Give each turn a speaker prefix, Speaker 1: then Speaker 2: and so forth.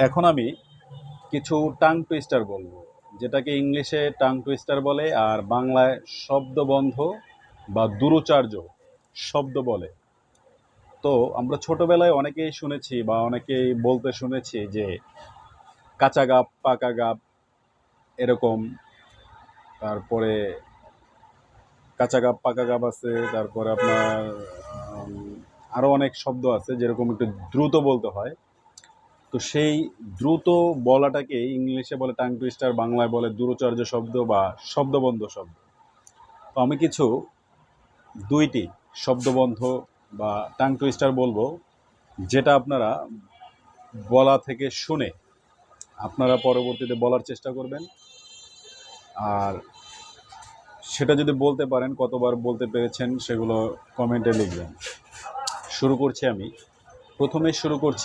Speaker 1: এখন আমি কিছু টাং টুইস্টার বলবো, যেটাকে ইংলিশে টাং টুইস্টার বলে আর বাংলায় শব্দবন্ধ বা দুরুচার্য শব্দ বলে। তো আমরা ছোটবেলায় অনেকেই শুনেছি বা অনেকেই বলতে শুনেছি যে কাঁচা গাব, পাকা গাব, এরকম। তারপরে কাঁচা গাব, পাকা গাব আছে। তারপরে আপনার আরও অনেক শব্দ আছে, যেরকম একটু দ্রুত বলতে হয়। তো সেই দ্রুত বলাটাকে ইংলিশে বলে টাং টুইস্টার, বাংলায় বলে দূরোচ্চার্য শব্দ বা শব্দবন্ধ শব্দ। তো আমি কিছু দুইটি শব্দবন্ধ বা টাং টুইস্টার বলবো, যেটা আপনারা বলা থেকে শুনে আপনারা পরবর্তীতে বলার চেষ্টা করবেন। আর সেটা যদি বলতে পারেন, কতবার বলতে পেরেছেন, সেগুলো কমেন্টে লিখবেন। শুরু করছি আমি। প্রথমে শুরু করছি